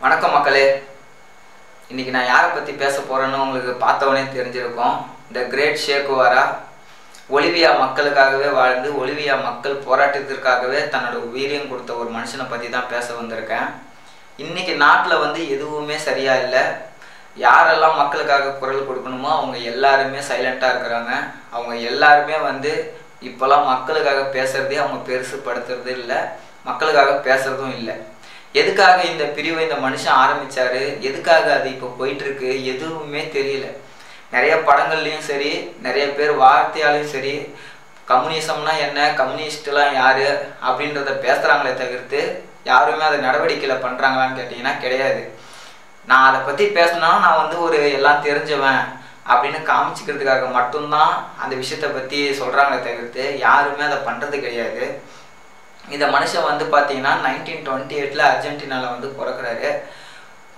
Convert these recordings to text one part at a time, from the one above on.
வணக்கம் மக்களே. இன்னைக்கு நான் யாரை பற்றி பேச போகிறேன்னு உங்களுக்கு பார்த்தவொடனே தெரிஞ்சிருக்கும். த கிரேட் ஷே குவாரா. ஒலிவியா மக்களுக்காகவே வாழ்ந்து ஒலிவியா மக்கள் போராட்டத்திற்காகவே தன்னோட உயிரையும் கொடுத்த ஒரு மனுஷனை பற்றி தான் பேச வந்திருக்கேன். இன்றைக்கி நாட்டில் எதுவுமே சரியாக இல்லை. யாரெல்லாம் மக்களுக்காக குரல் கொடுக்கணுமோ அவங்க எல்லாருமே சைலண்ட்டாக இருக்கிறாங்க. அவங்க எல்லாருமே இப்போல்லாம் மக்களுக்காக பேசுகிறதே அவங்க பெருசுப்படுத்துறது இல்லை, மக்களுக்காக பேசுகிறதும் இல்லை. எதுக்காக இந்த பிரிவை இந்த மனுஷன் ஆரம்பித்தார், எதுக்காக அது இப்போ போயிட்டுருக்கு எதுவுமே தெரியல. நிறைய படங்கள்லேயும் சரி, நிறைய பேர் வார்த்தையாலையும் சரி, கம்யூனிசம்னா என்ன, கம்யூனிஸ்ட்லாம் யார் அப்படின்றத பேசுகிறாங்களே தவிர்த்து யாருமே அதை நடவடிக்கையில் பண்ணுறாங்களான்னு கேட்டிங்கன்னா கிடையாது. நான் அதை பற்றி பேசினா நான் ஒரு எல்லாம் தெரிஞ்சவன் அப்படின்னு காமிச்சிக்கிறதுக்காக மட்டும்தான் அந்த விஷயத்தை பற்றி சொல்கிறாங்களே தவிர்த்து யாருமே அதை பண்ணுறது கிடையாது. இந்த மனுஷன் பார்த்தீங்கன்னா 1928 அர்ஜென்டினாவில் பிறக்கிறாரு.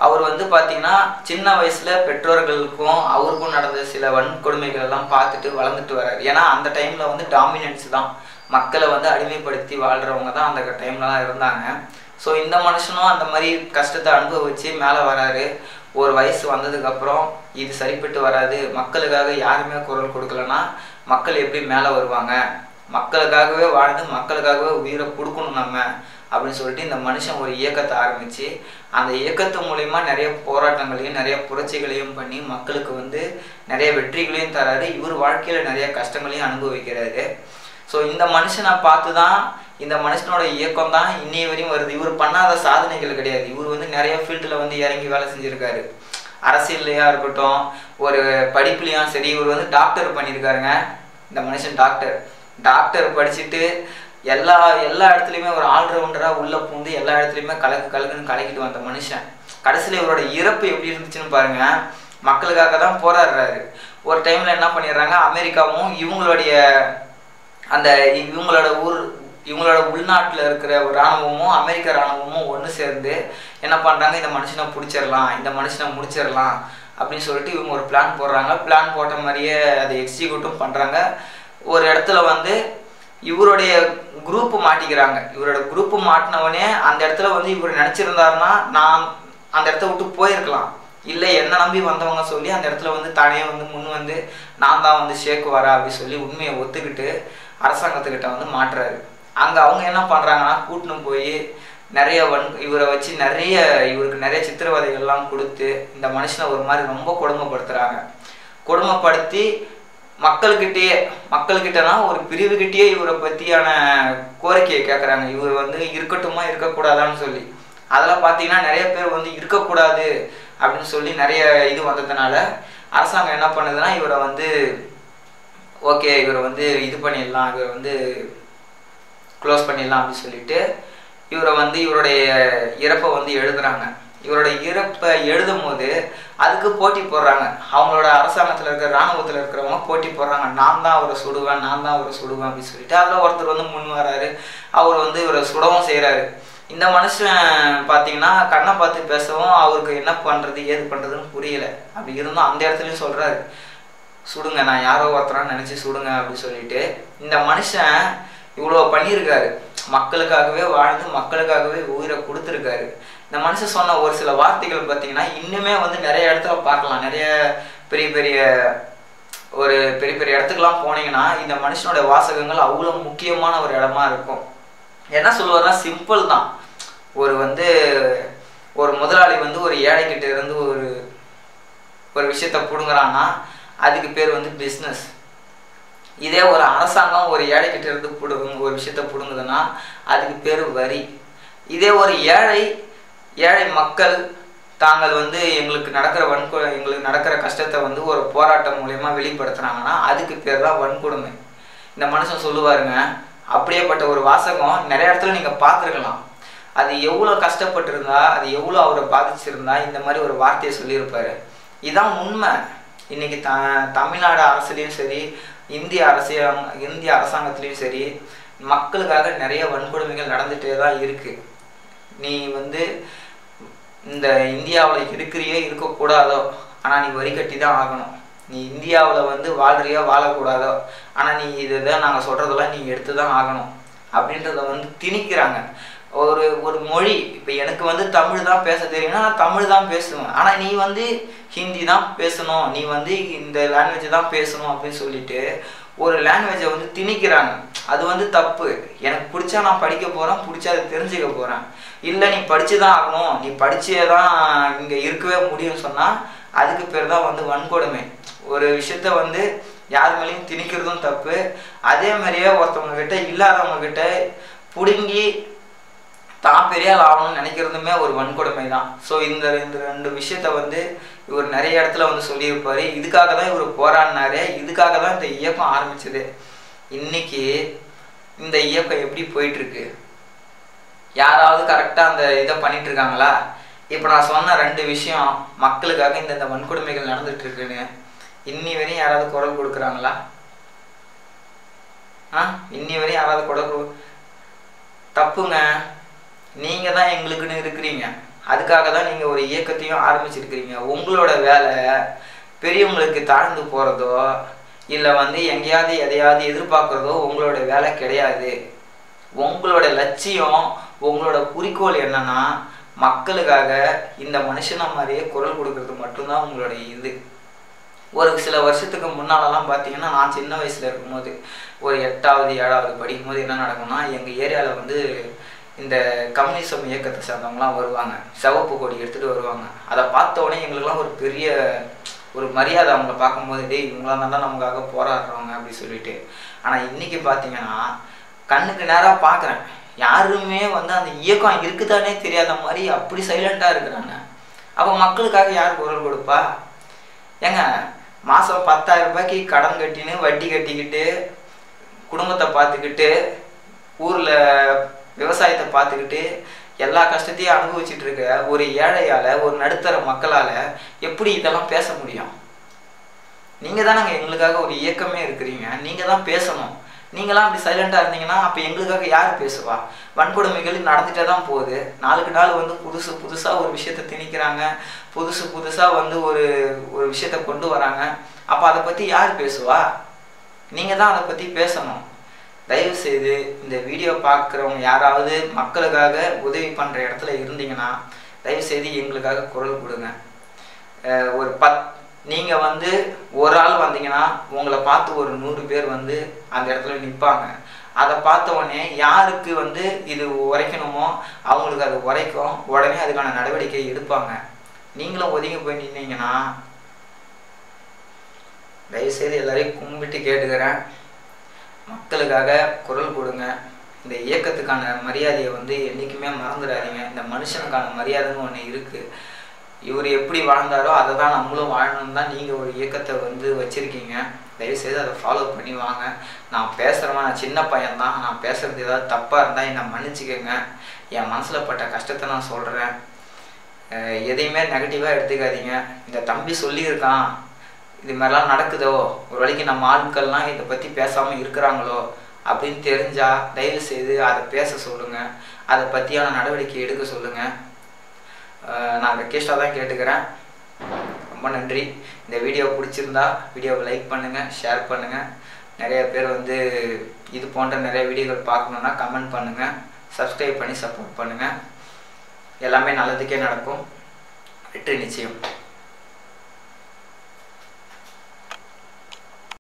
அவர் பார்த்தீங்கன்னா சின்ன வயசில் பெற்றோர்களுக்கும் அவருக்கும் நடந்த சில வன்கொடுமைகள் எல்லாம் பார்த்துட்டு வளர்ந்துட்டு வர்றாரு. ஏன்னா அந்த டைமில் டாமினன்ஸ் தான், மக்களை அடிமைப்படுத்தி வாழ்கிறவங்க தான் அந்த டைம்லலாம் இருந்தாங்க. ஸோ இந்த மனுஷனும் அந்த மாதிரி கஷ்டத்தை அனுபவிச்சு மேலே வராரு. ஒரு வயசு வந்ததுக்கப்புறம் இது சரிப்பட்டு வராது, மக்களுக்காக யாருமே குரல் கொடுக்கலன்னா மக்கள் எப்படி மேலே வருவாங்க, மக்களுக்காகவே வாழ்ந்து மக்களுக்காகவே உயிரை கொடுக்கணும் நம்ம அப்படின்னு சொல்லிட்டு இந்த மனுஷன் ஒரு இயக்கத்தை ஆரம்பித்து அந்த இயக்கத்து மூலயமா நிறைய போராட்டங்களையும் நிறைய புரட்சிகளையும் பண்ணி மக்களுக்கு நிறைய வெற்றிகளையும் தராரு. இவர் வாழ்க்கையில் நிறைய கஷ்டங்களையும் அனுபவிக்கிறாரு. ஸோ இந்த மனுஷனை பார்த்து தான் இந்த மனுஷனோட இயக்கம் தான் இன்னைய வரையும் வருது. இவர் பண்ணாத சாதனைகள் கிடையாது. இவர் நிறைய ஃபீல்டில் இறங்கி வேலை செஞ்சுருக்காரு. அரசியல்லையா இருக்கட்டும், ஒரு படிப்புலையும் சரி. இவர் டாக்டர் பண்ணியிருக்காருங்க. இந்த மனுஷன் டாக்டர் படிச்சுட்டு எல்லா இடத்துலையுமே ஒரு ஆல்ரவுண்டராக உள்ளே பூந்து எல்லா இடத்துலையுமே கலக்குன்னு கலக்கிட்டு வந்த மனுஷன் கடைசியில் இவரோட இறப்பு எப்படி இருந்துச்சுன்னு பாருங்க. மக்களுக்காக தான் போராடுறாரு. ஒரு டைமில் என்ன பண்ணிடுறாங்க, அமெரிக்காவும் இவங்களோட உள்நாட்டில் இருக்கிற இராணுவமும் அமெரிக்க இராணுவமும் ஒன்று சேர்ந்து என்ன பண்ணுறாங்க, இந்த மனுஷனை பிடிச்சிடலாம், இந்த மனுஷனை முடிச்சிடலாம் அப்படின்னு சொல்லிட்டு இவங்க ஒரு பிளான் போடுறாங்க. பிளான் போட்ட மாதிரியே அதை எக்ஸிக்யூட்டும் பண்ணுறாங்க. ஒரு இடத்துல இவருடைய குரூப்பு மாட்டிக்கிறாங்க. இவரோட குரூப்பு மாட்டினவனே அந்த இடத்துல இவர் நினச்சிருந்தாருன்னா நான் அந்த இடத்த விட்டு போயிருக்கலாம். இல்லை என்ன நம்பி வந்தவங்க சொல்லி அந்த இடத்துல தானே முன் நான் தான் ஷே குவாரா அப்படி சொல்லி உண்மையை ஒத்துக்கிட்டு அரசாங்கத்துக்கிட்ட மாட்டுறாரு. அங்கே அவங்க என்ன பண்ணுறாங்கன்னா கூட்டின்னு போய் நிறைய இவரை வச்சு இவருக்கு நிறைய சித்திரவதைகள்லாம் கொடுத்து இந்த மனுஷனை ஒரு மாதிரி ரொம்ப கொடுமைப்படுத்தி மக்கள்கிட்டனா ஒரு பிரிவுகிட்டே இவரை பற்றியான கோரிக்கையை கேட்குறாங்க. இவர் இருக்கட்டுமா இருக்கக்கூடாதான்னு சொல்லி. அதெல்லாம் பார்த்தீங்கன்னா நிறைய பேர் இருக்கக்கூடாது அப்படின்னு சொல்லி நிறைய இது வந்ததுனால அரசாங்கம் என்ன பண்ணுதுன்னா இவரை ஓகே இவரை இது பண்ணிடலாம், இவரை க்ளோஸ் பண்ணிடலாம் அப்படின்னு சொல்லிட்டு இவரை இவருடைய இறப்பை எழுதுறாங்க. இவரோட இறப்பை எழுதும் போது அதுக்கு போட்டி போடுறாங்க. அவங்களோட அரசாங்கத்தில் இருக்கிற இராணுவத்தில் இருக்கிறவங்க போட்டி போடுறாங்க. நான் தான் அவரை சுடுவேன் அப்படின்னு சொல்லிட்டு அதில் ஒருத்தர் முன் வராரு. அவர் இவரை சுடவும் செய்கிறாரு. இந்த மனுஷன் பார்த்தீங்கன்னா கண்ணை பார்த்து பேசவும் அவருக்கு என்ன பண்ணுறது ஏது பண்ணுறதுன்னு புரியல. அப்படி இருந்தும் அந்த இடத்துலையும் சொல்கிறாரு, சுடுங்க, நான் யாரோ ஒருத்தரான்னு நினச்சி சுடுங்க அப்படின்னு சொல்லிட்டு. இந்த மனுஷன் இவ்வளோ பண்ணியிருக்காரு, மக்களுக்காகவே வாழ்ந்து மக்களுக்காகவே உயிரை கொடுத்துருக்காரு. இந்த மனுஷன் சொன்ன ஒரு சில வார்த்தைகள் பார்த்தீங்கன்னா இன்னுமே நிறைய இடத்துல பார்க்கலாம். நிறைய பெரிய பெரிய இடத்துக்கெல்லாம் போனீங்கன்னா இந்த மனுஷனோட வாசகங்கள் அவ்வளோ முக்கியமான ஒரு இடமா இருக்கும். என்ன சொல்லுவாருன்னா சிம்பிள் தான். ஒரு முதலாளி ஒரு ஏழைக்கிட்ட இருந்து ஒரு விஷயத்த பிடுங்குறான்னா அதுக்கு பேர் பிஸ்னஸ். இதே ஒரு அரசாங்கம் ஒரு ஏழைக்கிட்ட இருந்து ஒரு விஷயத்த பிடுங்குதுன்னா அதுக்கு பேர் வரி. இதே ஒரு ஏழை மக்கள் தாங்கள் எங்களுக்கு நடக்கிற கஷ்டத்தை ஒரு போராட்டம் மூலயமா வெளிப்படுத்துறாங்கன்னா அதுக்கு பேர் தான் வன்கொடுமை. இந்த மனுஷன் சொல்லுவாருங்க. அப்படியேப்பட்ட ஒரு வாசகம் நிறைய இடத்துல நீங்கள் பார்த்துருக்கலாம். அது எவ்வளோ கஷ்டப்பட்டிருந்தா, அது எவ்வளோ அவரை பாதிச்சிருந்தா இந்த மாதிரி ஒரு வார்த்தையை சொல்லியிருப்பாரு. இதுதான் உண்மை. இன்னைக்கு தமிழ்நாடு அரசுலையும் சரி, இந்திய அரசாங்கத்திலையும் சரி, மக்களுக்காக நிறைய வன்கொடுமைகள் நடந்துகிட்டே தான் இருக்கு. நீ இந்த இந்தியாவில் இருக்கிறியோ இருக்கக்கூடாதோ, ஆனால் நீ வரி கட்டி தான் ஆகணும். நீ இந்தியாவில் வாழ்றியோ வாழக்கூடாதோ, ஆனால் நீ இதுதான் நாங்கள் சொல்கிறதெல்லாம் நீ எடுத்து தான் ஆகணும் அப்படின்றத திணிக்கிறாங்க. ஒரு ஒரு மொழி, இப்போ எனக்கு வந்து தமிழ் தான் பேச தெரியும்னா நான் தமிழ் தான் பேசுவேன். ஆனால் நீ வந்து ஹிந்தி தான் பேசணும், நீ வந்து இந்த லாங்குவேஜ் தான் பேசணும் அப்படின்னு சொல்லிட்டு ஒரு லாங்குவேஜை வந்து திணிக்கிறாங்க. அது வந்து தப்பு. எனக்கு பிடிச்சா நான் படிக்க போகிறேன், பிடிச்சா அதை தெரிஞ்சுக்க போகிறேன். இல்லை நீ படித்து தான் ஆகணும், நீ படிச்சே தான் இங்கே இருக்கவே முடியும்னு சொன்னால் அதுக்கு பேர் தான் வந்து வன்கொடுமை. ஒரு விஷயத்த வந்து யார் மேலேயும் திணிக்கிறதும் தப்பு. அதே மாதிரியே ஒருத்தவங்க கிட்ட இல்லாதவங்க கிட்ட பிடுங்கி தான் பெரிய ஆள் ஆகணும்னு நினைக்கிறதுமே ஒரு வன்கொடுமை தான். ஸோ இந்த ரெண்டு விஷயத்த வந்து இவர் நிறைய இடத்துல வந்து சொல்லியிருப்பார். இதுக்காக தான் இவர் போராடினாரு, இதுக்காக தான் இந்த இயக்கம் ஆரம்பிச்சது. இன்னைக்கு இந்த இயக்கம் எப்படி போயிட்டுருக்கு? யாராவது கரெக்டாக அந்த இதை பண்ணிட்டு இருக்காங்களா? இப்போ நான் சொன்ன 2 விஷயம் மக்களுக்காக இந்த வன்கொடுமைகள் நடந்துட்டு இருக்குன்னு இன்னி வரையும் யாராவது குரல் கொடுக்குறாங்களா? இன்னி வரையும் யாராவது குரல் தப்புங்க. நீங்கள் தான் எங்களுக்குன்னு இருக்கிறீங்க, அதுக்காக தான் நீங்கள் ஒரு இயக்கத்தையும் ஆரம்பிச்சிருக்கிறீங்க. உங்களோட வேலை பெரியவங்களுக்கு தாழ்ந்து போகிறதோ இல்லை வந்து எங்கேயாவது எதையாவது எதிர்பார்க்குறதோ உங்களோட வேலை கிடையாது. உங்களோட லட்சியம், உங்களோட குறிக்கோள் என்னன்னா மக்களுக்காக இந்த மனுஷனை மாதிரியே குரல் கொடுக்கறது மட்டும்தான் உங்களோட இது. ஒரு சில வருஷத்துக்கு முன்னாலெல்லாம் பார்த்தீங்கன்னா நான் சின்ன வயசில் இருக்கும்போது ஒரு 8வது 7வது படிக்கும்போது என்ன நடக்கும்னா எங்கள் ஏரியாவில் வந்து இந்த கம்யூனிசம் இயக்கத்தை சேர்ந்தவங்களாம் வருவாங்க, சிவப்பு கொடி எடுத்துகிட்டு வருவாங்க. அதை பார்த்த உடனே எங்களுக்கெல்லாம் ஒரு பெரிய ஒரு மரியாதை. அவங்கள பார்க்கும்போது டேய் இவங்களாம் தான் நமக்காக போராடுறவங்க அப்படி சொல்லிட்டு. ஆனால் இன்றைக்கி பார்த்தீங்கன்னா கண்ணுக்கு நேராக பார்க்குறேன், யாருமே வந்து அந்த இயக்கம் இருக்குதானே தெரியாத மாதிரி அப்படி சைலண்ட்டாக இருக்கிறாங்க. அப்போ மக்களுக்காக யார் குரல் கொடுப்பா? ஏங்க மாதம் 10,000 ரூபாய்க்கு கடன் கட்டின்னு வட்டி கட்டிக்கிட்டு குடும்பத்தை பார்த்துக்கிட்டு ஊரில் விவசாயத்தை பார்த்துக்கிட்டு எல்லா கஷ்டத்தையும் அனுபவிச்சுட்டு இருக்க ஒரு ஏழையால், ஒரு நடுத்தர மக்களால் எப்படி இதெல்லாம் பேச முடியும்? நீங்கள் தான் நாங்கள் எங்களுக்காக ஒரு இயக்கமே இருக்கிறீங்க, நீங்கள் தான் பேசணும். நீங்களாம் அப்படி சைலண்டாக இருந்தீங்கன்னா அப்போ எங்களுக்காக யார் பேசுவா? வன்கொடுமைகள் நடந்துகிட்டே தான் போகுது. நாளுக்கு நாள் வந்து புதுசாக ஒரு விஷயத்தை திணிக்கிறாங்க, புதுசாக வந்து ஒரு விஷயத்த கொண்டு வராங்க. அப்போ அதை பற்றி யார் பேசுவா? நீங்கள் தான் அதை பற்றி பேசணும். தயவுசெய்து இந்த வீடியோ பார்க்குறவங்க யாராவது மக்களுக்காக உதவி பண்ணுற இடத்துல இருந்தீங்கன்னா தயவுசெய்து எங்களுக்காக குரல் கொடுங்க. நீங்கள் வந்து ஒரு ஆள் வந்தீங்கன்னா உங்களை பார்த்து ஒரு 100 பேர் வந்து அந்த இடத்துல நிற்பாங்க. அதை பார்த்த உடனே யாருக்கு வந்து இது உரைக்கணுமோ அவங்களுக்கு அது உரைக்கும், உடனே அதுக்கான நடவடிக்கை எடுப்பாங்க. நீங்களும் ஒதுங்கி போய் நின்னீங்கன்னா தயவுசெய்து எல்லாரையும் கும்பிட்டு கேட்டுக்கிறேன், மக்களுக்காக குரல் கொடுங்க. இந்த இயக்கத்துக்கான மரியாதையை வந்து என்றைக்குமே மறந்துடாதீங்க. இந்த மனுஷனுக்கான மரியாதைன்னு ஒன்று இருக்குது. இவர் எப்படி வாழ்ந்தாரோ அதை தான் நம்மளும் வாழணும்னு தான் நீங்கள் ஒரு இயக்கத்தை வந்து வச்சுருக்கீங்க. தயவுசெய்து அதை ஃபாலோ பண்ணி வாங்க. நான் பேசுகிறேன், நான் சின்ன பையன்தான், நான் பேசுகிறது ஏதாவது தப்பாக இருந்தால் என்னை மன்னிச்சிக்கோங்க. என் மனசில் பட்ட கஷ்டத்தை நான் சொல்கிறேன். எதையுமே நெகட்டிவாக எடுத்துக்காதீங்க. இந்த தம்பி சொல்லியிருக்கான், இது மாதிரிலாம் நடக்குதோ, ஒரு வேளைக்கு நம்ம ஆட்கள்லாம் இதை பற்றி பேசாமல் இருக்கிறாங்களோ அப்படின்னு தெரிஞ்சால் தயவுசெய்து அதை பேச சொல்லுங்கள், அதை பற்றியான நடவடிக்கை எடுக்க சொல்லுங்கள். நான் ரெக்வெஸ்ட்டாக தான் கேட்டுக்கிறேன். ரொம்ப நன்றி. இந்த வீடியோ பிடிச்சிருந்தா வீடியோவை லைக் பண்ணுங்கள், ஷேர் பண்ணுங்கள். நிறைய பேர் வந்து இது போன்ற நிறைய வீடியோக்கள் பார்க்கணுன்னா கமெண்ட் பண்ணுங்கள், சப்ஸ்கிரைப் பண்ணி சப்போர்ட் பண்ணுங்கள். எல்லாமே நல்லதுக்கே நடக்கும். வெற்றி நிச்சயம்.